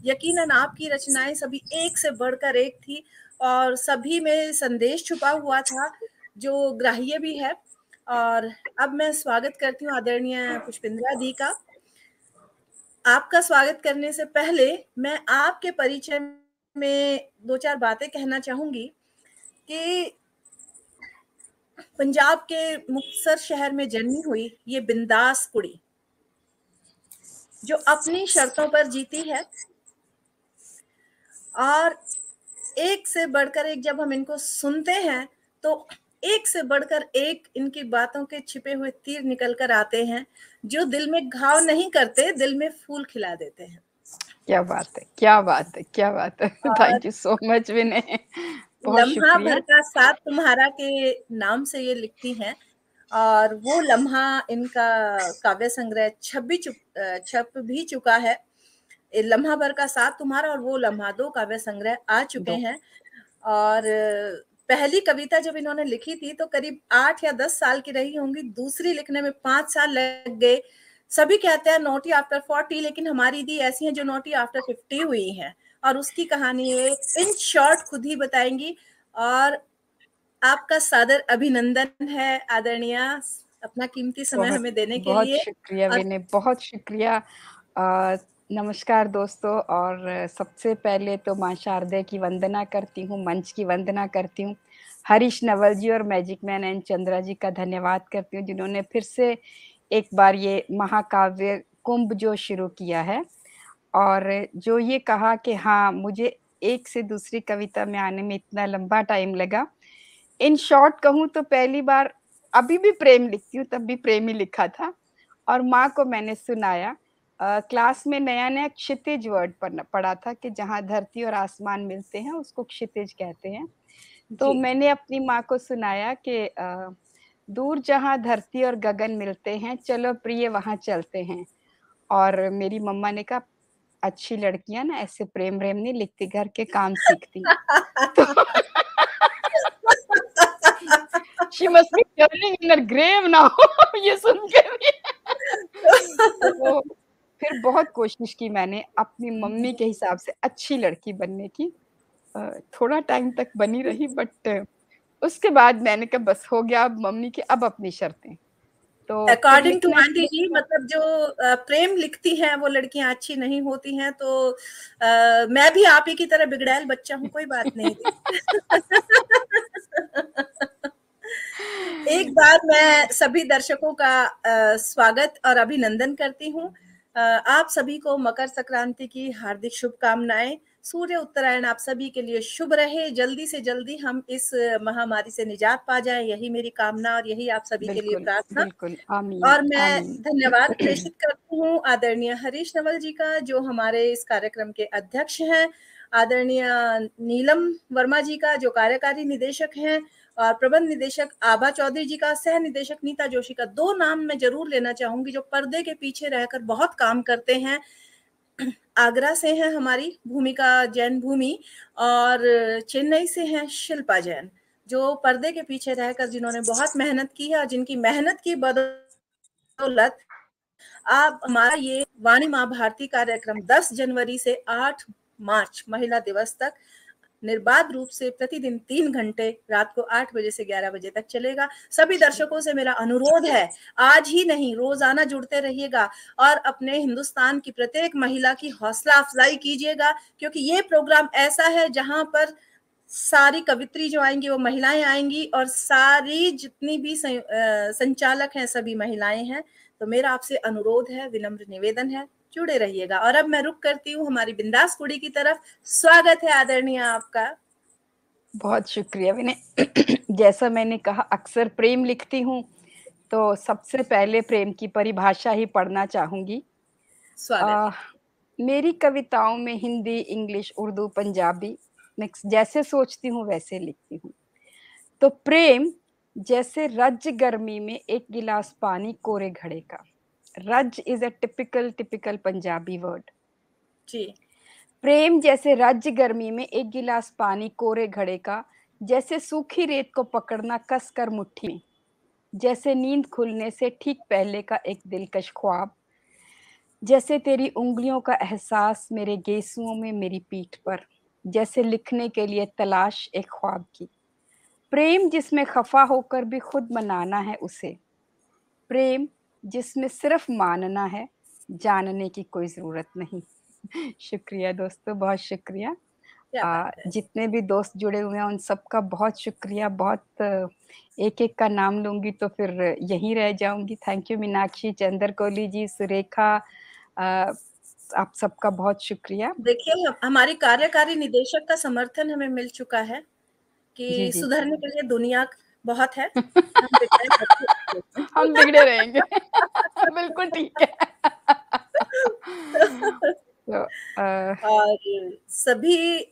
यकीनन आपकी रचनाएं सभी एक से बढ़कर एक थी और सभी में संदेश छुपा हुआ था जो ग्राह्य भी है। और अब मैं स्वागत करती हूँ आदरणीय पुष्पेंद्रा दी का। आपका स्वागत करने से पहले मैं आपके परिचय में दो चार बातें कहना चाहूंगी कि पंजाब के मुक्तसर शहर में जन्मी हुई ये बिंदास कुड़ी जो अपनी शर्तों पर जीती है, और एक से बढ़कर एक जब हम इनको सुनते हैं तो एक से बढ़कर एक इनकी बातों के छिपे हुए तीर निकल कर आते हैं जो दिल में घाव नहीं करते, दिल में फूल खिला देते हैं। क्या बात है, क्या बात है, क्या बात है। और थैंक यू सो मच विनय, बहुत लम्हा भर शुक्रिया। का साथ तुम्हारा के नाम से ये लिखती हैं, और वो लम्हा इनका काव्य संग्रह छप भी चुका है। लम्हा भर का साथ तुम्हारा और वो लम्हा, दो काव्य संग्रह आ चुके दो हैं। और पहली कविता जब इन्होंने लिखी थी तो करीब 8 या 10 साल की रही होंगी, दूसरी लिखने में 5 साल लग गए। सभी कहते हैं नोटी आफ्टर 40, लेकिन हमारी दी ऐसी हैं जो नोटी आफ्टर 50 हुई हैं, और उसकी कहानी ये इन शॉर्ट खुद ही बताएंगी। और आपका सादर अभिनंदन है आदरणीय, अपना कीमती समय बहुत हमें देने के बहुत लिए। शुक्रिया और विनय, बहुत शुक्रिया। नमस्कार दोस्तों, और सबसे पहले तो माँ शारदे की वंदना करती हूँ, मंच की वंदना करती हूँ। हरीश नवल जी और मैजिक मैन एंड चंद्रा जी का धन्यवाद करती हूँ जिन्होंने फिर से एक बार ये महाकाव्य कुंभ जो शुरू किया है, और जो ये कहा कि हाँ मुझे एक से दूसरी कविता में आने में इतना लंबा टाइम लगा। इन शॉर्ट कहूँ तो पहली बार अभी भी प्रेम लिखती हूँ, तब भी प्रेम ही लिखा था, और माँ को मैंने सुनाया। क्लास में नया नया क्षितिज वर्ड पढ़ा था कि जहाँ धरती और आसमान मिलते हैं उसको क्षितिज कहते हैं। तो जी, मैंने अपनी माँ को सुनाया कि दूर जहाँ धरती और गगन मिलते हैं, चलो प्रिय वहां चलते हैं। और मेरी मम्मा ने कहा, अच्छी लड़कियां ना ऐसे प्रेम प्रेम नहीं लिखती, घर के काम सीखती। तो she must be turning in her grave now ये सुन के भी। तो फिर बहुत कोशिश की मैंने अपनी मम्मी के हिसाब से अच्छी लड़की बनने की। थोड़ा टाइम तक बनी रही, बट उसके बाद मैंने कहा बस हो गया, अब मम्मी की अब अपनी शर्तें। तो फिर अकॉर्डिंग टू लिखना आंटी शुरू जी, किया। मतलब जो प्रेम लिखती हैं वो लड़कियां अच्छी नहीं होती हैं, तो मैं भी आप ही की तरह बिगड़ैल बच्चा हूँ, कोई बात नहीं थी। एक बार मैं सभी दर्शकों का स्वागत और अभिनंदन करती हूँ। आप सभी को मकर संक्रांति की हार्दिक शुभकामनाएं। सूर्य उत्तरायण आप सभी के लिए शुभ रहे, जल्दी से जल्दी हम इस महामारी से निजात पा जाएं, यही मेरी कामना और यही आप सभी के लिए बिल्कुल प्रार्थना। बिल्कुल, आमीन और मैं आमीन। धन्यवाद प्रेषित करती हूँ आदरणीय हरीश नवल जी का, जो हमारे इस कार्यक्रम के अध्यक्ष हैं, आदरणीय नीलम वर्मा जी का जो कार्यकारी निदेशक हैं, और प्रबंध निदेशक आभा चौधरी जी का, सह निदेशक नीता जोशी का। दो नाम मैं जरूर लेना चाहूंगी जो पर्दे के पीछे रहकर बहुत काम करते हैं। आगरा से हैं हमारी भूमिका जैन भूमि, और चेन्नई से हैं शिल्पा जैन, जो पर्दे के पीछे रहकर जिन्होंने बहुत मेहनत की है, और जिनकी मेहनत की बदौलत आप हमारा ये वाणी माँ भारती कार्यक्रम 10 जनवरी से 8 मार्च महिला दिवस तक निर्बाध रूप से प्रतिदिन 3 घंटे रात को 8 बजे से 11 बजे तक चलेगा। सभी दर्शकों से मेरा अनुरोध है, आज ही नहीं रोजाना जुड़ते रहिएगा और अपने हिंदुस्तान की प्रत्येक महिला की हौसला अफजाई कीजिएगा, क्योंकि ये प्रोग्राम ऐसा है जहां पर सारी कवित्री जो आएंगी वो महिलाएं आएंगी, और सारी जितनी भी संचालक हैं सभी महिलाएं हैं। तो मेरा आपसे अनुरोध है, विनम्र निवेदन है, जुड़े रहिएगा। और अब मैं रुक करती हूँ हमारी बिंदास कुड़ी की तरफ। स्वागत है आदरणीय आपका। बहुत शुक्रिया विनय। जैसा मैंने कहा, अक्सर प्रेम लिखती हूँ, तो सबसे पहले प्रेम की परिभाषा ही पढ़ना चाहूंगी। स्वागत है। मेरी कविताओं में हिंदी, इंग्लिश, उर्दू, पंजाबी मिक्स, जैसे सोचती हूँ वैसे लिखती हूँ। तो प्रेम जैसे रज गर्मी में एक गिलास पानी कोरे घड़े का। Rajj is a typical typical Punjabi word. जी। प्रेम जैसे रज गर्मी में एक गिलास पानी कोरे घड़े का, जैसे सूखी रेत को पकड़ना कस कर मुट्ठी में, जैसे नींद खुलने से ठीक पहले का एक दिलकश ख्वाब। जैसे तेरी उंगलियों का एहसास मेरे गेसुओं में मेरी पीठ पर, जैसे लिखने के लिए तलाश एक ख्वाब की। प्रेम जिसमें खफा होकर भी खुद मनाना है उसे, प्रेम जिसमें सिर्फ मानना है, जानने की कोई जरूरत नहीं। शुक्रिया दोस्तों, बहुत शुक्रिया। क्या बात है। जितने भी दोस्त जुड़े हुए हैं उन सबका बहुत शुक्रिया। बहुत एक एक का नाम लूंगी तो फिर यहीं रह जाऊंगी। थैंक यू मीनाक्षी, चंद्र कोहली जी, सुरेखा, आप सबका बहुत शुक्रिया। देखिए, हमारी कार्यकारी निदेशक का समर्थन हमें मिल चुका है जी कि जी। सुधरने के लिए दुनिया बहुत है, हम बिगड़े बच्चे। हम बिगड़े रहेंगे। बिल्कुल ठीक है। तो और सभी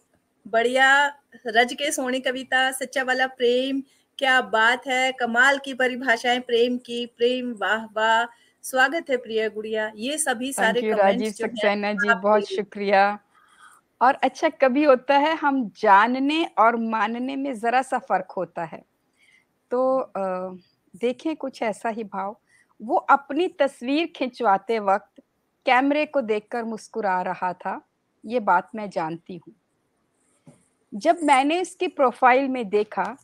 बढ़िया, रज के सोनी कविता, सच्चा वाला प्रेम, क्या बात है, कमाल की परिभाषाएं प्रेम की, प्रेम वाह वाह, स्वागत है प्रिय गुड़िया, ये सभी थैंक सारे यू राजीव कमेंट्स जो हैं सक्सेना जी, बहुत आपके। शुक्रिया। और अच्छा, कभी होता है हम जानने और मानने में जरा सा फर्क होता है, तो देखें कुछ ऐसा ही भाव। वो अपनी तस्वीर खिंचवाते वक्त कैमरे को देखकर मुस्कुरा रहा था, ये बात मैं जानती हूँ। जब मैंने इसकी प्रोफाइल में देखा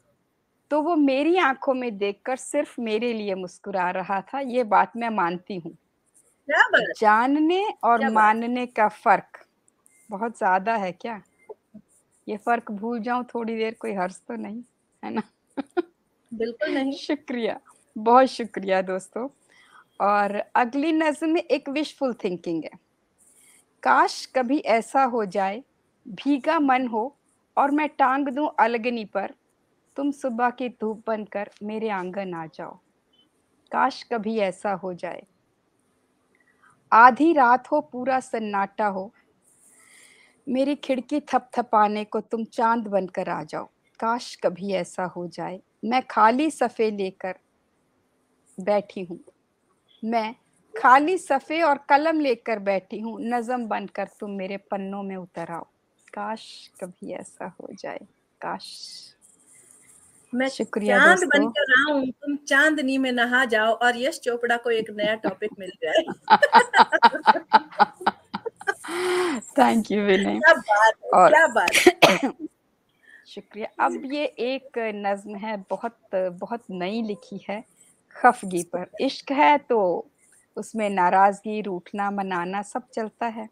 तो वो मेरी आंखों में देखकर सिर्फ मेरे लिए मुस्कुरा रहा था, ये बात मैं मानती हूँ। क्या बात, जानने और क्या बात। मानने का फर्क बहुत ज्यादा है क्या? ये फर्क भूल जाऊं थोड़ी देर, कोई हर्ज तो नहीं है ना? बिल्कुल नहीं। शुक्रिया, बहुत शुक्रिया दोस्तों। और अगली नज्म में एक विशफुल थिंकिंग है। काश कभी ऐसा हो जाए, भीगा मन हो और मैं टांग दूं अलगनी पर, तुम सुबह की धूप बनकर मेरे आंगन आ जाओ। काश कभी ऐसा हो जाए, आधी रात हो पूरा सन्नाटा हो, मेरी खिड़की थपथपाने को तुम चांद बनकर आ जाओ। काश कभी ऐसा हो जाए, मैं खाली सफ़े लेकर बैठी हूँ, मैं खाली सफ़े और कलम लेकर बैठी हूँ, नज़म बनकर तुम मेरे पन्नों में उतर आओ। काश कभी ऐसा हो जाए, काश। मैं शुक्रिया चांद दोस्तों। बनकर आऊं, तुम चांदनी में नहा जाओ, और यश चोपड़ा को एक नया टॉपिक मिल जाए। थैंक यू विनय। क्या बात है, और क्या बात। शुक्रिया। अब ये एक नज्म है, बहुत बहुत नई लिखी है, खफगी पर। इश्क है तो उसमें नाराजगी, रूठना, मनाना सब चलता है।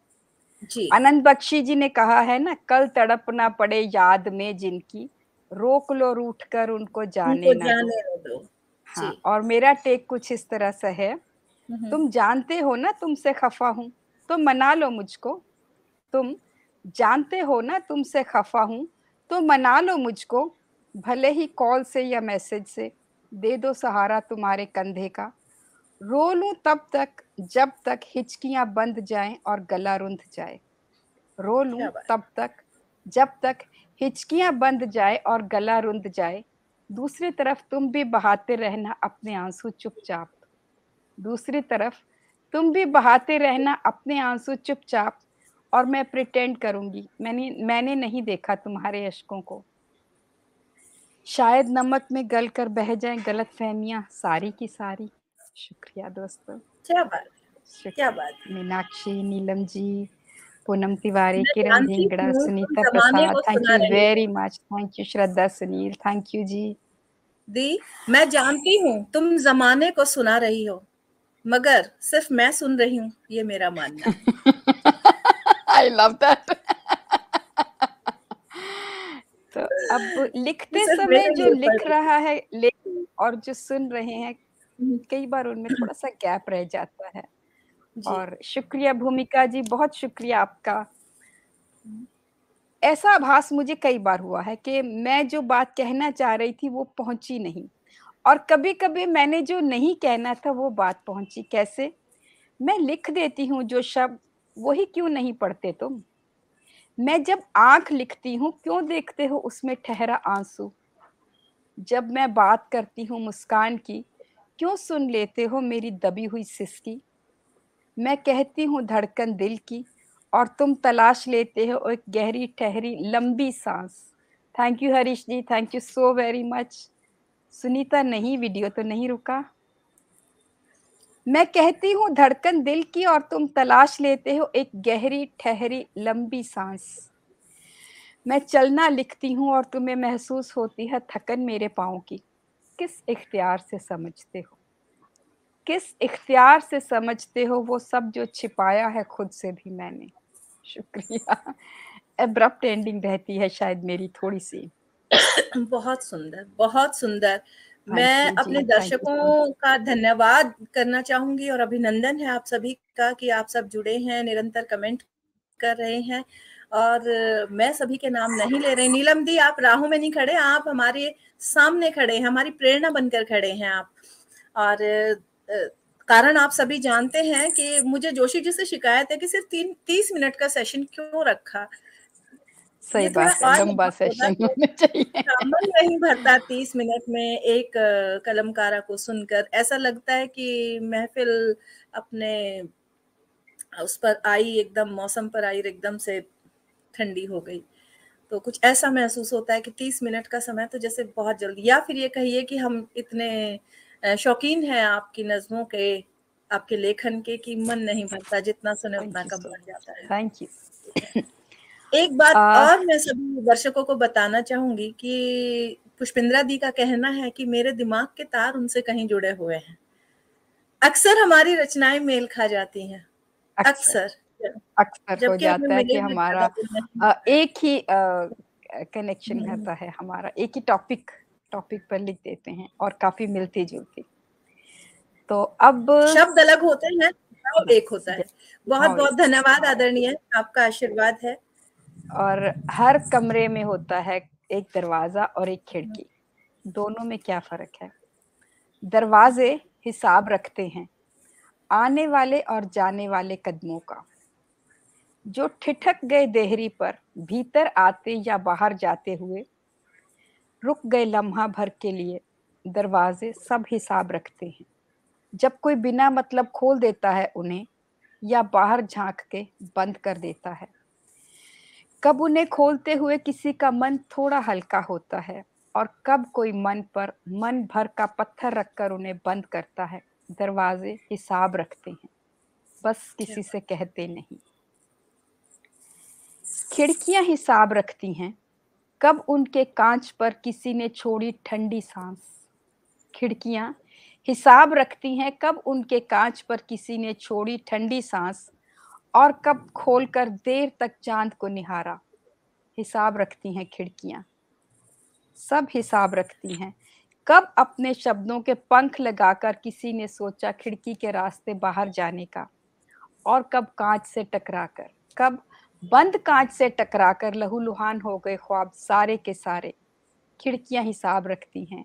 जी, आनंद बख्शी जी ने कहा है ना, कल तड़पना पड़े याद में जिनकी, रोक लो रूठ कर उनको जाने उनको ना दो। जाने दो। जी। हाँ, और मेरा टेक कुछ इस तरह से है। हम्म। तुम जानते हो ना तुमसे खफा हूं, तो मना लो मुझको। तुम जानते हो ना तुमसे खफा हूं, तो मना लो मुझको। भले ही कॉल से या मैसेज से, दे दो सहारा तुम्हारे कंधे का। रो लूं तब तक जब तक हिचकियां बंध जाएं और गला रुंध जाए। रो लूं क्या बात। तब तक जब तक हिचकियां बंध जाए और गला रुंध जाए। दूसरी तरफ तुम भी बहाते रहना अपने आंसू चुपचाप। दूसरी तरफ तुम भी बहाते रहना अपने आंसू चुपचाप, और मैं प्रिटेंड करूंगी मैंने नहीं देखा तुम्हारे अश्कों को। शायद नमक में गल कर बह जाएं गलतफहमियां सारी की सारी। शुक्रिया दोस्तों, क्या बात, क्या बात। शुक्रिया। मीनाक्षी, नीलम जी, पूनम तिवारी, मैं किरण जानती ढींगड़ा, हूँ तुम सुनीता जमाने प्रसाद, को थैंक सुना यू रही वेरी हो। Much. Thank you Shraddha Sunil, thank you जी। दी, मैं जानती हूँ तुम जमाने को सुना रही हो, मगर सिर्फ मैं सुन रही हूँ, ये मेरा मानना है। I love that. तो अब ये लिखते सिर्फ समय मेरे जो लिए पढ़ लिख रही रहा है और जो सुन रहे हैं, हूँ। कई बार उनमें थोड़ा सा गैप रह जाता है। जी। और शुक्रिया भूमिका जी, बहुत शुक्रिया आपका। ऐसा आभास मुझे कई बार हुआ है कि मैं जो बात कहना चाह रही थी वो पहुंची नहीं, और कभी-कभी मैंने जो नहीं कहना था वो बात पहुंची। कैसे? मैं लिख देती हूँ जो शब्द, वही क्यों नहीं पढ़ते तुम? मैं जब आँख लिखती हूँ, क्यों देखते हो उसमें ठहरा आंसू? जब मैं बात करती हूँ मुस्कान की, क्यों सुन लेते हो मेरी दबी हुई सिसकी? मैं कहती हूँ धड़कन दिल की, और तुम तलाश लेते हो एक गहरी ठहरी लंबी सांस। Thank you Harish ji, thank you so very much. Sunita, नहीं वीडियो तो नहीं रुका। मैं कहती हूँ धड़कन दिल की और तुम तलाश लेते हो एक गहरी ठहरी लंबी सांस। मैं चलना लिखती हूँ और तुम्हें महसूस होती है थकन मेरे पाँव की। किस इख्तियार से समझते हो, किस इख्तियार से समझते हो वो सब जो छिपाया है खुद से भी मैंने। शुक्रिया। एब्रप्ट एंडिंग रहती है शायद मेरी थोड़ी सी। बहुत सुंदर, बहुत सुंदर। थैंक मैं यू अपने जी, थैंक यू सो मच। दर्शकों का धन्यवाद करना चाहूंगी और अभिनंदन है आप सभी का कि आप सब जुड़े हैं, निरंतर कमेंट कर रहे हैं। और मैं सभी के नाम नहीं ले रही। नीलम दी, आप राहों में नहीं खड़े, आप हमारे सामने खड़े हैं, हमारी प्रेरणा बनकर खड़े हैं आप। और कारण आप सभी जानते हैं कि मुझे जोशी जी से शिकायत है कि सिर्फ 30 मिनट का सेशन क्यों रखा। सही ये थोड़ा बात है, और लंबा लंबा होगा सेशन तो होना चाहिए। मन नहीं भरता 30 मिनट में एक कलमकारा को सुनकर। ऐसा लगता है कि महफिल अपने उस पर आई, एकदम मौसम पर आई, एकदम से ठंडी हो गई। तो कुछ ऐसा महसूस होता है कि 30 मिनट का समय तो जैसे बहुत जल्दी, या फिर ये कहिए कि हम इतने शौकीन हैं आपकी नज़्मों के, आपके लेखन के, कि मन नहीं भरता, जितना सुने थैंक उतना यू कम सो पड़ मच, जाता है। Thank you. एक बात और मैं सभी दर्शकों को बताना चाहूंगी कि पुष्पिंद्रा दी का कहना है कि मेरे दिमाग के तार उनसे कहीं जुड़े हुए हैं। अक्सर हमारी रचनाएं मेल खा जाती हैं, अक्सर अक्सर, अक्सर हो जबकि हमें जाता है मिले कि हुए ज्यादा हमारा दिन नहीं हुआ है। एक ही कनेक्शन होता है, हमारा एक ही टॉपिक टॉपिक पर लिख देते हैं और काफी मिलती जुलती। तो अब शब्द अलग होते हैं, भाव एक होता है। बहुत भाव बहुत एक धन्यवाद आदरणीय, आपका आशीर्वाद है। और हर कमरे में होता है एक दरवाजा और एक खिड़की। दोनों में क्या फर्क है? दरवाजे हिसाब रखते हैं आने वाले और जाने वाले कदमों का। जो ठिठक गए देहरी पर भीतर आते या बाहर जाते हुए रुक गए लम्हा भर के लिए, दरवाजे सब हिसाब रखते हैं। जब कोई बिना मतलब खोल देता है उन्हें या बाहर झांक के बंद कर देता है। कब उन्हें खोलते हुए किसी का मन थोड़ा हल्का होता है और कब कोई मन पर मन भर का पत्थर रखकर उन्हें बंद करता है। दरवाजे हिसाब रखते हैं, बस किसी से कहते नहीं। खिड़कियां हिसाब रखती हैं कब उनके कांच पर किसी ने छोड़ी ठंडी सांस। खिड़कियां हिसाब रखती हैं कब उनके कांच पर किसी ने छोड़ी ठंडी सांस और कब खोलकर देर तक चांद को निहारा। हिसाब रखती हैं खिड़कियां, सब हिसाब रखती हैं। कब अपने शब्दों के पंख लगाकर किसी ने सोचा खिड़की के रास्ते बाहर जाने का और कब कांच से टकराकर, कब बंद कांच से टकराकर लहूलुहान हो गए ख्वाब सारे के सारे। खिड़कियां हिसाब रखती हैं,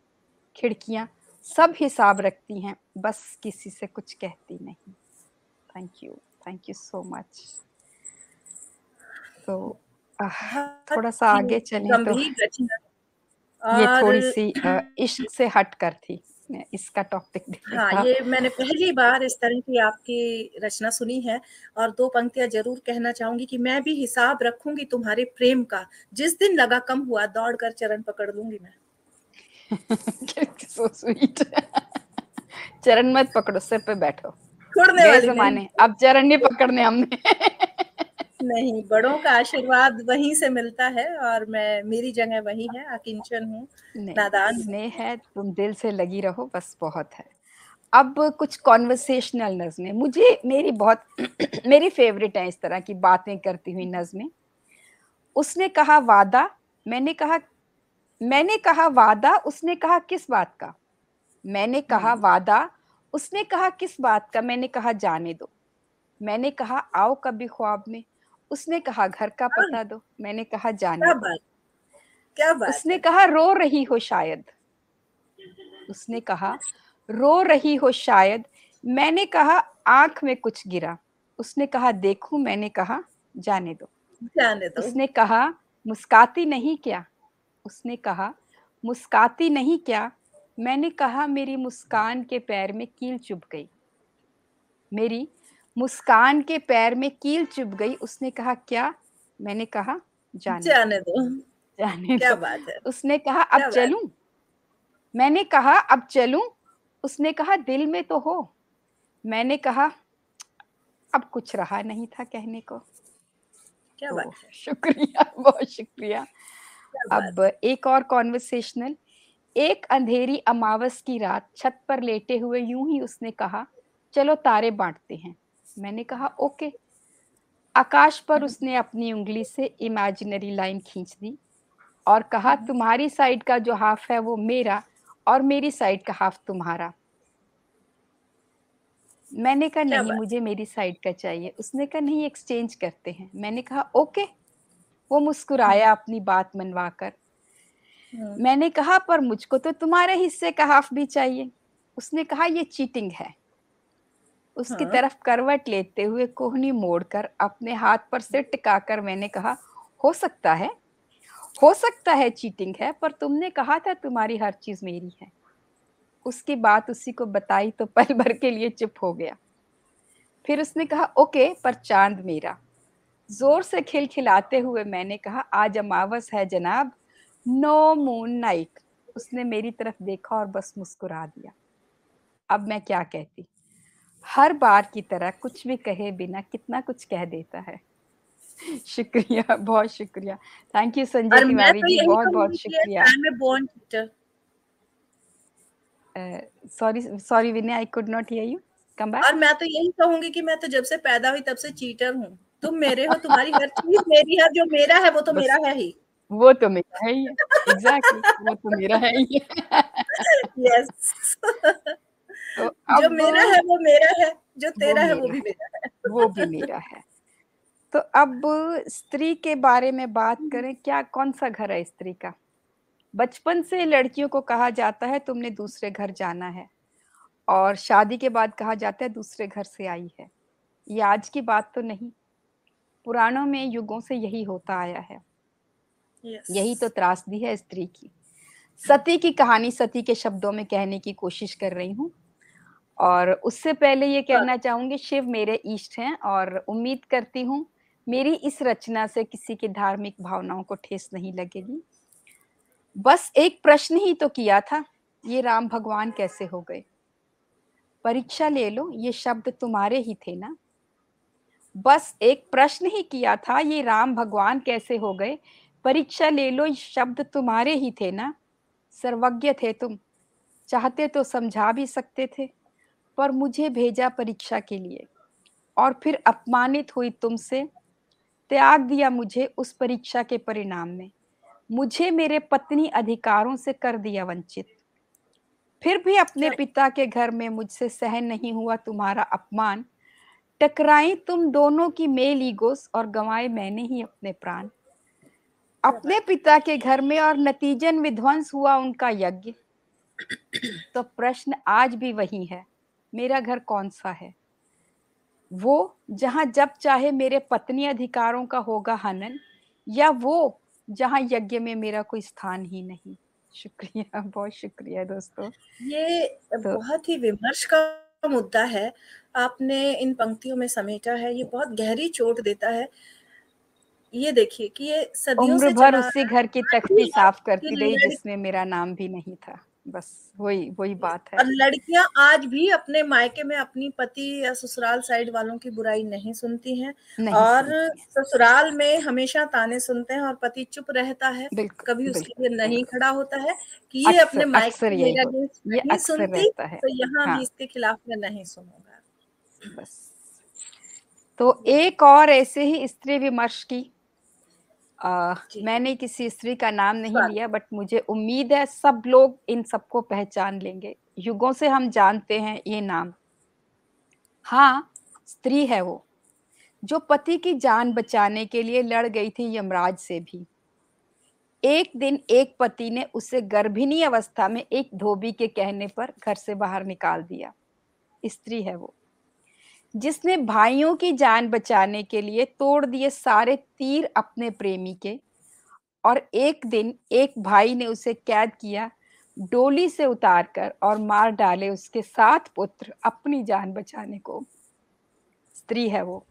खिड़कियां सब हिसाब रखती हैं, बस किसी से कुछ कहती नहीं। Thank you so much. तो बहुत थोड़ा सा ही आगे चलें तो गंभीर रचना। ये और थोड़ी सी इश्क से हटकर थी, इसका टॉपिक हाँ, था। ये मैंने पहली बार इस तरह की आपकी रचना सुनी है। और 2 पंक्तियां जरूर कहना चाहूंगी कि मैं भी हिसाब रखूंगी तुम्हारे प्रेम का, जिस दिन लगा कम हुआ दौड़ कर चरण पकड़ लूंगी मैं। So sweet. चरण मत पकड़ो, सिर पे बैठो। छोड़ने गए वाली नहीं। जमाने, अब चरण नहीं पकड़ने हमने। नहीं, बड़ों का आशीर्वाद वहीं से मिलता है और मैं, मेरी जगह वही है, अकिंचन हूँ, नहीं, नादान हूँ। स्नेह है, तुम दिल से लगी रहो, बस बहुत है। अब कुछ कॉन्वर्सेशनल नज़में मुझे मेरी बहुत मेरी फेवरेट है, इस तरह की बातें करती हुई नज़में। उसने कहा वादा, मैंने कहा वादा, उसने कहा किस बात का। मैंने कहा वादा, उसने कहा किस बात का। मैंने कहा जाने दो। मैंने कहा आओ कभी ख्वाब में, उसने कहा घर का हाँ, पता दो। मैंने कहा जाने क्या दो। बात, क्या बात उसने है। कहा रो रही हो शायद, उसने कहा रो रही हो शायद। मैंने कहा आंख में कुछ गिरा। उसने कहा देखूं। मैंने कहा जाने दो। जाने दो। उसने कहा मुस्काती नहीं क्या। उसने कहा मुस्काती नहीं क्या। मैंने कहा मेरी मुस्कान के पैर में कील चुभ गई। मेरी मुस्कान के पैर में कील चुभ गई। उसने कहा क्या। मैंने कहा जाने दो, जाने दो। जाने क्या दो। बात है, उसने कहा अब क्या बात। चलूं। मैंने कहा अब चलूं। उसने कहा दिल में तो हो। मैंने कहा अब कुछ रहा नहीं था कहने को। क्या तो बात है, शुक्रिया, बहुत शुक्रिया। क्या बात अब है। एक और कॉन्वर्सेशनल। एक अंधेरी अमावस की रात छत पर लेटे हुए यूं ही उसने कहा, चलो तारे बांटते हैं। मैंने कहा ओके। आकाश पर उसने अपनी उंगली से इमेजिनरी लाइन खींच दी और कहा, तुम्हारी साइड का जो हाफ है वो मेरा और मेरी साइड का हाफ तुम्हारा। मैंने कहा क्या नहीं, बात। मुझे मेरी साइड का चाहिए। उसने कहा नहीं, एक्सचेंज करते हैं। मैंने कहा ओके। वो मुस्कुराया अपनी बात मनवाकर। हम्म, मैंने कहा पर मुझको तो तुम्हारे हिस्से का हाफ भी चाहिए। उसने कहा ये चीटिंग है। उसकी हाँ, तरफ करवट लेते हुए कोहनी मोड़कर अपने हाथ पर सिर टिकाकर मैंने कहा, हो सकता है, हो सकता है चीटिंग है, पर तुमने कहा था तुम्हारी हर चीज मेरी है। उसकी बात उसी को बताई तो पल भर के लिए चुप हो गया। फिर उसने कहा ओके, पर चांद मेरा। जोर से खिलखिलाते हुए मैंने कहा, आज अमावस है जनाब, नो मून नाइट। उसने मेरी तरफ देखा और बस मुस्कुरा दिया। अब मैं क्या कहती। हर बार की तरह कुछ भी कहे बिना कितना कुछ कह देता है। शुक्रिया, बहुत शुक्रिया। थैंक यू संजय और मैं तिवारी तो जी, यही बहुत बहुत कहूंगी कि शुक्रिया। I am a born teacher. Sorry sorry Vinay, I could not hear you, come back. और मैं तो यही कहूंगी कि मैं तो जब से पैदा हुई तब से चीटर हूँ। तुम मेरे हो, तुम्हारी हर चीज मेरी है, जो मेरा है वो तो बस मेरा है ही। वो तो मेरा है ही है। एग्जैक्टली, वो तो मेरा है ही है। यस। तो जो अब मेरा है वो मेरा है, जो वो तेरा है वो मेरा भी है, मेरा है। वो भी मेरा है। तो अब स्त्री के बारे में बात करें, क्या कौन सा घर है स्त्री का। बचपन से लड़कियों को कहा जाता है तुमने दूसरे घर जाना है, और शादी के बाद कहा जाता है दूसरे घर से आई है। ये आज की बात तो नहीं, पुराणों में युगों से यही होता आया है। यस। यही तो त्रासदी है स्त्री की। सती की कहानी सती के शब्दों में कहने की कोशिश कर रही हूँ। और उससे पहले ये कहना चाहूंगी, शिव मेरे इष्ट हैं और उम्मीद करती हूँ मेरी इस रचना से किसी की धार्मिक भावनाओं को ठेस नहीं लगेगी। बस एक प्रश्न ही तो किया था, ये राम भगवान कैसे हो गए। परीक्षा ले लो, ये शब्द तुम्हारे ही थे ना। बस एक प्रश्न ही किया था, ये राम भगवान कैसे हो गए। परीक्षा ले लो, ये शब्द तुम्हारे ही थे ना। सर्वज्ञ थे तुम, चाहते तो समझा भी सकते थे, पर मुझे भेजा परीक्षा के लिए। और फिर अपमानित हुई तुमसे, त्याग दिया मुझे उस परीक्षा के परिणाम में। मुझे मेरे पत्नी अधिकारों से कर दिया वंचित। फिर भी अपने क्या पिता के घर में मुझसे सहन नहीं हुआ तुम्हारा अपमान। टकराई तुम दोनों की मेल ईगोस और गंवाए मैंने ही अपने प्राण। क्या अपने बात है। पिता के घर में और नतीजन विध्वंस हुआ उनका यज्ञ। तो प्रश्न आज भी वही है, मेरा घर कौन सा है। वो जहां जब चाहे मेरे पत्नी अधिकारों का होगा हनन, या वो जहां यज्ञ में मेरा कोई स्थान ही नहीं। शुक्रिया, बहुत शुक्रिया दोस्तों। ये तो बहुत ही विमर्श का मुद्दा है, आपने इन पंक्तियों में समेटा है। ये बहुत गहरी चोट देता है। ये देखिए कि ये सदियों उम्र से भर चला आ उसी रहा घर की है। आज तख्ती भी साफ कि करती रही जिसमें मेरा नाम भी नहीं था। बस वही वही बात है। और लड़कियां आज भी अपने मायके में अपनी पति या ससुराल साइड वालों की बुराई नहीं सुनती हैं, नहीं और सुनती है। ससुराल में हमेशा ताने सुनते हैं और पति चुप रहता है, कभी बिल्कुल उसके बिल्कुल लिए नहीं बिल्कुल। खड़ा होता है कि ये अपने अक्सर मायके अक्सर में यही मेरे होता, अगेंस्ट ये नहीं अक्सर सुनती, रहता है। तो यहाँ भी हाँ, इसके खिलाफ मैं नहीं सुनूंगा। बस। तो एक और ऐसे ही स्त्री विमर्श की, जी। मैंने किसी स्त्री का नाम नहीं स्वागत। लिया, बट मुझे उम्मीद है सब लोग इन सबको पहचान लेंगे। युगों से हम जानते हैं ये नाम। हाँ, स्त्री है वो, जो पति की जान बचाने के लिए लड़ गई थी यमराज से भी। एक दिन एक पति ने उसे गर्भिणी अवस्था में एक धोबी के कहने पर घर से बाहर निकाल दिया। स्त्री है वो, जिसने भाइयों की जान बचाने के लिए तोड़ दिए सारे तीर अपने प्रेमी के। और एक दिन एक भाई ने उसे कैद किया, डोली से उतारकर, और मार डाले उसके 7 पुत्र अपनी जान बचाने को। स्त्री है वो,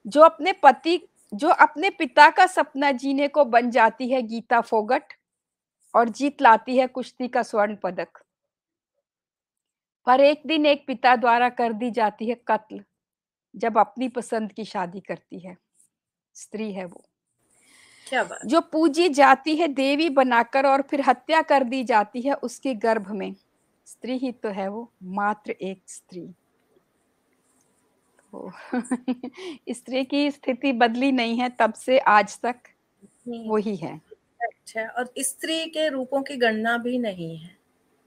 जो अपने पति, जो अपने पिता का सपना जीने को बन जाती है गीता फोगट, और जीत लाती है कुश्ती का स्वर्ण पदक। पर एक दिन एक पिता द्वारा कर दी जाती है कत्ल, जब अपनी पसंद की शादी करती है। स्त्री है वो। क्या बात। जो पूजी जाती है देवी बनाकर और फिर हत्या कर दी जाती है उसके गर्भ में। स्त्री ही तो है वो, मात्र एक स्त्री। तो स्त्री की स्थिति बदली नहीं है तब से आज तक, वही है। अच्छा, और स्त्री के रूपों की गणना भी नहीं है।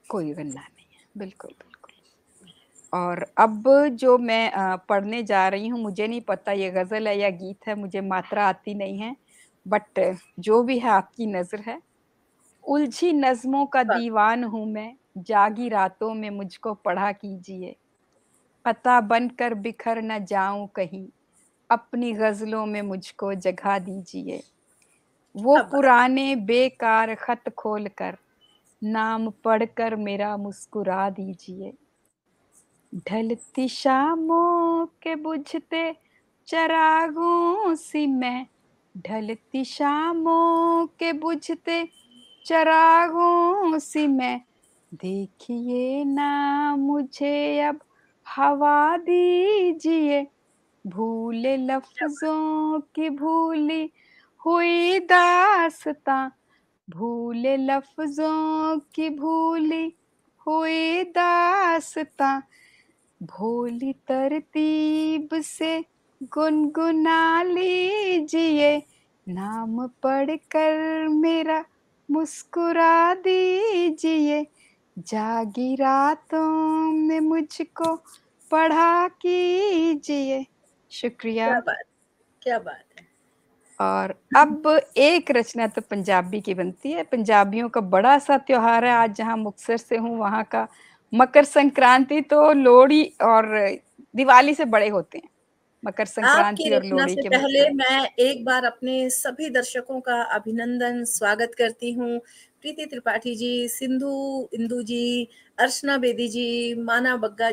कोई गणना नहीं है, बिल्कुल बिल्कुल। और अब जो मैं पढ़ने जा रही हूँ, मुझे नहीं पता ये गजल है या गीत है, मुझे मात्रा आती नहीं है, बट जो भी है आपकी नजर है। उलझी नज़्मों का दीवान हूँ मैं, जागी रातों में मुझको पढ़ा कीजिए। पता बनकर बिखर न जाऊं कहीं, अपनी गजलों में मुझको जगह दीजिए। वो क्या बात। पुराने बेकार खत खोलकर नाम पढ़कर मेरा मुस्कुरा दीजिए। ढलती शामों के बुझते चरागों सी मैं, ढलती शामों के बुझते चरागों सी मैं, देखिए ना मुझे अब हवा दीजिए। भूले लफ्जों की भूली हुई दास्तां, भूले लफ्जों की भूली हुई दास्तां, भोली तरतीब से गुनगुना लीजिए। नाम पढ़कर मेरा मुस्कुरा दीजिए। जागी रातों में मुझको पढ़ा कीजिए। शुक्रिया। क्या बात। क्या बात है। और अब एक रचना तो पंजाबी की बनती है। पंजाबियों का बड़ा सा त्योहार है, आज जहाँ मुक्तसर से हूँ वहाँ का मकर संक्रांति तो लोहड़ी और दिवाली से बड़े होते हैं। मकर आपकी संक्रांति और रचना लोहड़ी से के मौके पहले में। मैं एक बार अपने सभी दर्शकों का अभिनंदन स्वागत करती हूँ। प्रीति त्रिपाठी जी, सिंधु इंदु जी, अर्चना बेदी जी, मोना बग्गा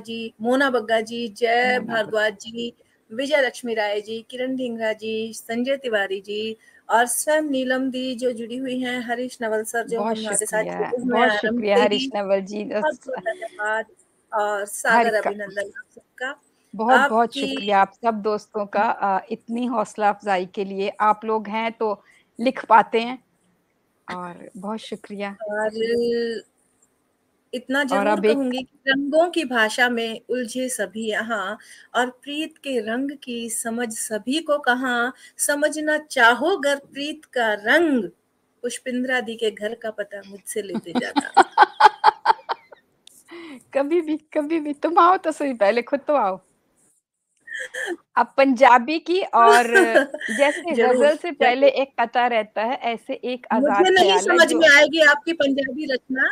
जी, जय भारद्वाज जी, विजय लक्ष्मी राय जी, किरण ढींगरा जी, संजय तिवारी जी और स्वयं नीलम दी जो जुड़ी हुई हैं, हरीश नवल सर जो हमारे साथ जुड़े हुए हैं बहुत आरंभ शुक्रिया से हरीश ही, नवल जी। बहुत बहुत धन्यवाद। और हर सादर का अभिनंदन आप सबका। बहुत बहुत आपकी शुक्रिया आप सब दोस्तों का, इतनी हौसला अफजाई के लिए। आप लोग हैं तो लिख पाते हैं, और बहुत शुक्रिया। और इतना और जरूर अब एक कहूंगी कि रंगों की भाषा में उलझे सभी यहाँ, और प्रीत के रंग की समझ सभी को कहाँ। समझना चाहो गर प्रीत का रंग, पुष्पिंद्रा दी के घर का पता मुझसे लेते जाना। कभी भी तुम आओ तो सही, पहले खुद तो आओ। अब पंजाबी की, और जैसे जरूर गजल से पहले जरूर। एक कता रहता है, ऐसे एक आजाद मुझे नहीं ख्याल है समझ जो में आएगी आपकी पंजाबी रचना,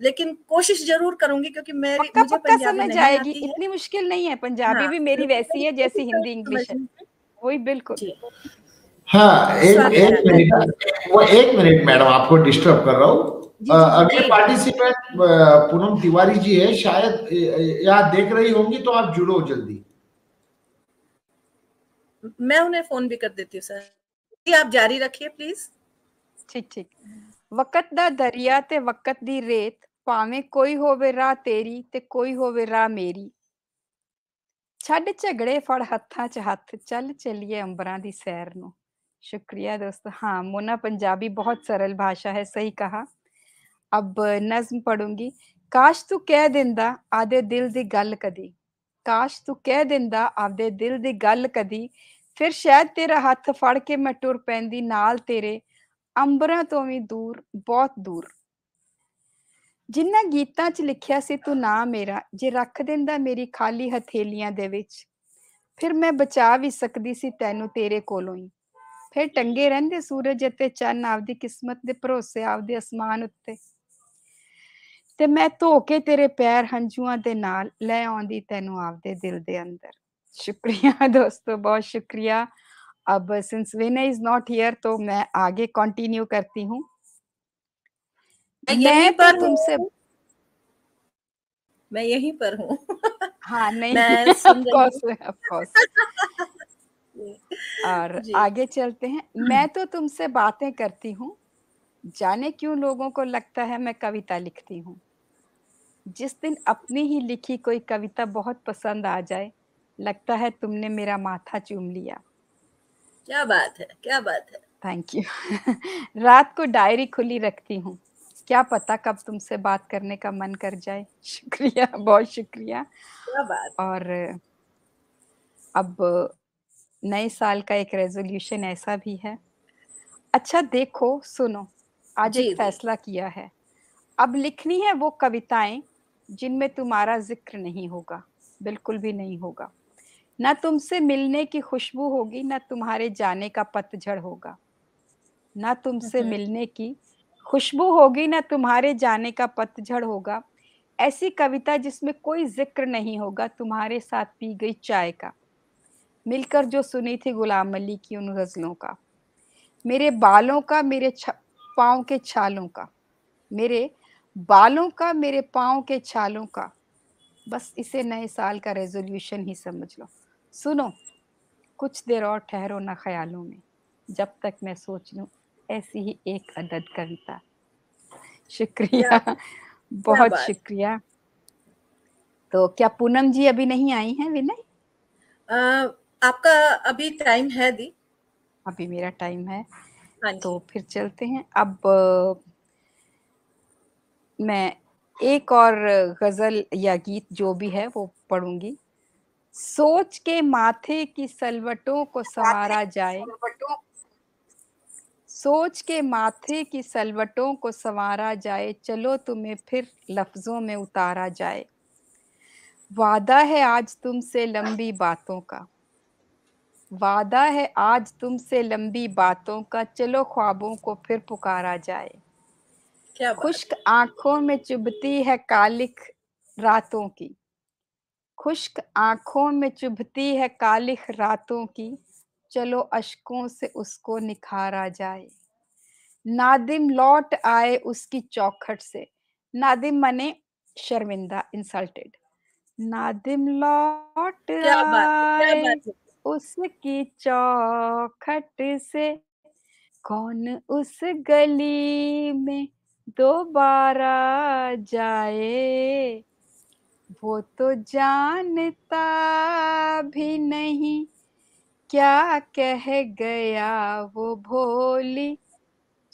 लेकिन कोशिश जरूर करूंगी क्योंकि मेरी पक्का मुझे पक्का पंजाबी समझ नहीं आएगी, आती है। इतनी मुश्किल नहीं है। पंजाबी हाँ, भी मेरी वैसी है जैसी कोशिश हिंदी करूंगी इंग्लिश है, समझने की। वही बिल्कुल। जी, हाँ, एक स्वागत एक है मिनट, आपका। वो एक मिनट मैडम, आपको डिस्टर्ब कर रहा हूँ। जी जी जी अगले जी पार्टिसिपेंट पूनम तिवारी जी है, शायद या देख रही होंगी, तो आप जुड़ो जल्दी। मैं उन्हें फोन भी कर देती हूँ सर। जी, आप जारी रखिए प्लीज। ठीक ठीक। वक़्त दा दरिया ते वक़्त दी रेत, भावें कोई होवे राह तेरी ते कोई होवे राह मेरी। ਛੱਡ ਝਗੜੇ ਫੜ ਹੱਥਾਂ 'ਚ ਹੱਥ ਚੱਲ ਚੱਲੀਏ अंबरां दी सैर ਨੂੰ। शुक्रिया दोस्तों। हाँ, मोना पंजाबी बहुत सरल भाषा है, सही कहा। अब नज़्म पढ़ूंगी। काश तू कह दिंदा आदे दिल दी गल कदी, काश तू कह दिंदा आदे दिल दी गल कदी, फिर शायद तेरा हत्थ फड़ के मैं टुर पैंदी नाल तेरे, अंबरां ਤੋਂ ਵੀ दूर बहुत दूर। ਜਿਨ੍ਹਾਂ ਗੀਤਾਂ 'ਚ ਲਿਖਿਆ ਸੀ ਤੂੰ ਨਾਂ ਮੇਰਾ, ਜੇ ਰੱਖ ਦਿੰਦਾ ਮੇਰੀ ਖਾਲੀ ਹਥੇਲੀਆਂ ਦੇ ਵਿੱਚ, ਫਿਰ ਮੈਂ ਬਚਾ ਵੀ ਸਕਦੀ ਸੀ ਤੈਨੂੰ ਤੇਰੇ ਕੋਲੋਂ ਹੀ। ਫਿਰ ਟੰਗੇ ਰਹਿੰਦੇ ਸੂਰਜ ਅਤੇ ਚੰਨ ਆਪਦੀ ਕਿਸਮਤ ਦੇ ਭਰੋਸੇ ਆਪਦੇ ਅਸਮਾਨ ਉੱਤੇ, ਤੇ ਮੈਂ ਧੋ ਕੇ ਤੇਰੇ ਪੈਰ ਹੰਝੂਆਂ ਦੇ ਨਾਲ ਲੈ ਆਉਂਦੀ ਤੈਨੂੰ ਆਪਦੇ ਦਿਲ ਦੇ ਅੰਦਰ। शुक्रिया दोस्तों, बहुत शुक्रिया। अब since Vinay is not here तो मैं आगे कंटिन्यू करती हूँ। मैं मैं यहीं तो पर तुमसे हूँ। मैं यहीं पर हूँ। हाँ नहीं मैं सुन ऑफ रही हूँ। Course of course. और जी। आगे चलते हैं। मैं तो तुमसे बातें करती हूँ, जाने क्यों लोगों को लगता है मैं कविता लिखती हूँ। जिस दिन अपनी ही लिखी कोई कविता बहुत पसंद आ जाए, लगता है तुमने मेरा माथा चूम लिया। क्या बात है, क्या बात है। Thank you. रात को डायरी खुली रखती हूँ, क्या पता कब तुमसे बात करने का मन कर जाए। शुक्रिया, बहुत शुक्रिया। क्या बात है। और अब नए साल का एक रेज़ोल्यूशन ऐसा भी है। अच्छा देखो, सुनो, आज जी एक जी। फैसला किया है। अब लिखनी है वो कविताएँ जिनमें तुम्हारा ज़िक्र नहीं होगा, बिल्कुल भी नहीं होगा। ना तुमसे मिलने की खुशबू होगी, ना तुम्हारे जाने का पतझड़ होगा। ना तुमसे मिलने की खुशबू होगी, ना तुम्हारे जाने का पतझड़ होगा। ऐसी कविता जिसमें कोई ज़िक्र नहीं होगा तुम्हारे साथ पी गई चाय का, मिलकर जो सुनी थी गुलाम अली की उन ग़ज़लों का। मेरे बालों का, मेरे पाँव के छालों का, मेरे बालों का, मेरे पाँव के छालों का, बस इसे नए साल का रेज़ोल्यूशन ही समझ लो। सुनो, कुछ देर और ठहरो ना ख़यालों में, जब तक मैं सोच लूँ ऐसी ही एक अदद कविता। क्या शुक्रिया, क्या बहुत बात। शुक्रिया। तो क्या पूनम जी अभी नहीं आई हैं विनय? अ, आपका अभी टाइम है दी? अभी मेरा टाइम है, हाँ तो जी। फिर चलते हैं। अब मैं एक और ग़ज़ल या गीत जो भी है वो पढ़ूँगी। सोच के माथे की सलवटों को संवारा जाए, सोच के माथे की सलवटों को संवारा जाए, चलो तुम्हें फिर लफ्ज़ों में उतारा जाए। वादा है आज तुमसे लंबी बातों का, वादा है आज तुमसे लंबी बातों का, चलो ख्वाबों को फिर पुकारा जाए। क्या बात खुश्क है। आँखों में चुभती है कालिख रातों की, खुश्क आँखों में चुभती है कालिख रातों की, चलो अश्कों से उसको निखारा जाए। नादिम लौट आए उसकी चौखट से, नादिम माने शर्मिंदा, इंसल्टेड। नादिम लौट क्या बात है, क्या आए बात है। उसकी चौखट से, कौन उस गली में दोबारा जाए। वो तो जानता भी नहीं क्या कह गया वो भोली,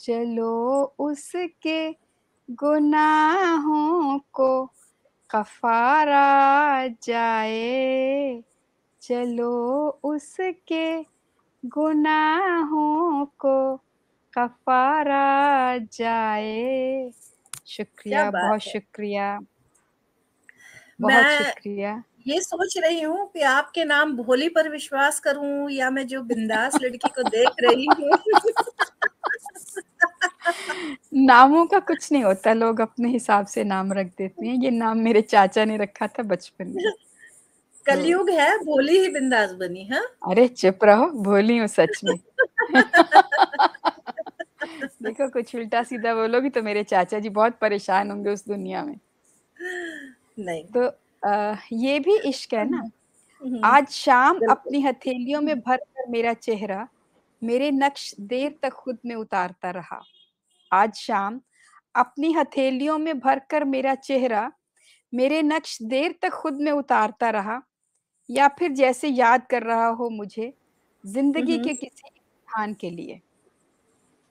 चलो उसके गुनाहों को कफारा जाए, चलो उसके गुनाहों को कफारा जाए। क्या शुक्रिया, बात बहुत है। शुक्रिया, बहुत मैं शुक्रिया। ये सोच रही हूँ कि आपके नाम भोली पर विश्वास करूं या मैं जो बिंदास लड़की को देख रही हूँ। नामों का कुछ नहीं होता, लोग अपने हिसाब से नाम रख देते हैं। ये नाम मेरे चाचा ने रखा था बचपन में। तो कलयुग है, भोली ही बिंदास बनी। हाँ। अरे चुप रहो, भोली हूँ सच में। देखो कुछ उल्टा-सीधा बोलोगी तो मेरे चाचा जी बहुत परेशान होंगे उस दुनिया में। नहीं। तो ये भी इश्क है ना। हम्म, आज शाम बिल्कुल। अपनी हथेलियों में भर कर मेरा चेहरा, मेरे नक्श देर तक खुद में उतारता रहा। आज शाम अपनी हथेलियों में भरकर मेरा चेहरा, मेरे नक्श देर तक खुद में उतारता रहा, या फिर जैसे याद कर रहा हो मुझे ज़िंदगी हम्म, के किसी इम्तिहान के लिए।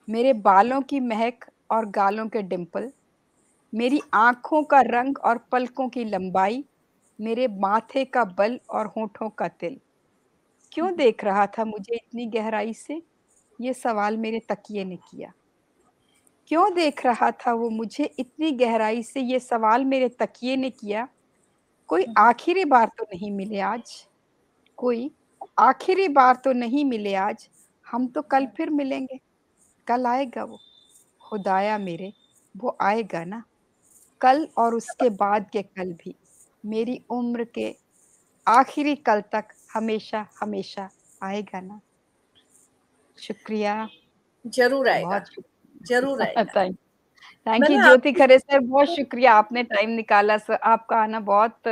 मेरे बालों की महक और गालों के डिंपल, मेरी आँखों का रंग और पलकों की लंबाई, मेरे माथे का बल और होठों का तिल। क्यों देख रहा था मुझे इतनी गहराई से? ये सवाल मेरे तकिए ने किया। क्यों देख रहा था वो मुझे इतनी गहराई से? ये सवाल मेरे तकिए ने किया। कोई आखिरी बार तो नहीं मिले आज? कोई आखिरी बार तो नहीं मिले आज? हम तो कल फिर मिलेंगे। कल आएगा वो, खुदाया मेरे, वो आएगा ना? कल और उसके बाद के कल भी, मेरी उम्र के आखिरी कल तक हमेशा-हमेशा आएगा ना? शुक्रिया, जरूर आएगा, बहुत जरूर शुक्रिया। आएगा। थैंक थैंक यू मैंने ज्योति आपको खरे सर, बहुत शुक्रिया, आपने टाइम निकाला सर। आपका आना बहुत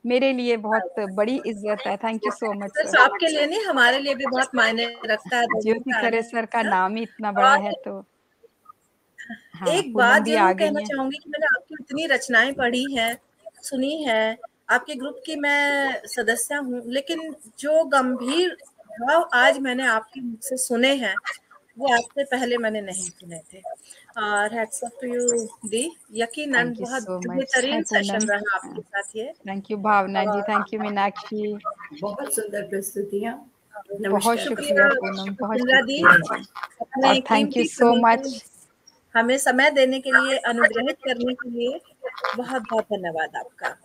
मेरे लिए बहुत बड़ी इज़्ज़त है। थैंक यू सो मच सिर्फ सर। आपके लिए नहीं, हमारे लिए भी बहुत मायने रखता है दर्शन ज्योति का खरे आना। सर का हाँ? नाम ही इतना बड़ा और है तो हाँ, एक पूनम बात भी आ जरूर गई कहना है। चाहूंगी कि मैंने आपकी इतनी रचनाएं पढ़ी हैं, सुनी हैं, आपके ग्रुप की मैं सदस्य हूँ, लेकिन जो गंभीर भाव आज मैंने आपके मुख से सुने हैं वो आज से पहले मैंने नहीं सुने थे। और हैट्स ऑफ टू यू दी, यकीनन थैंक यू बहुत सो मच बेहतरीन सेशन पूनम। रहा आपके साथ ये। थैंक यू भावना जी, और थैंक यू मीनाक्षी। बहुत सुंदर प्रस्तुतियाँ। बहुत नमस्कार। शुक्रिया शुक्रिया पूनम, बहुत इंदिरा दी, शुक्रिया जी। अपने और थैंक यू कीमती सो समय को मच। हमें समय देने के लिए, अनुग्रहित करने के लिए बहुत बहुत धन्यवाद आपका।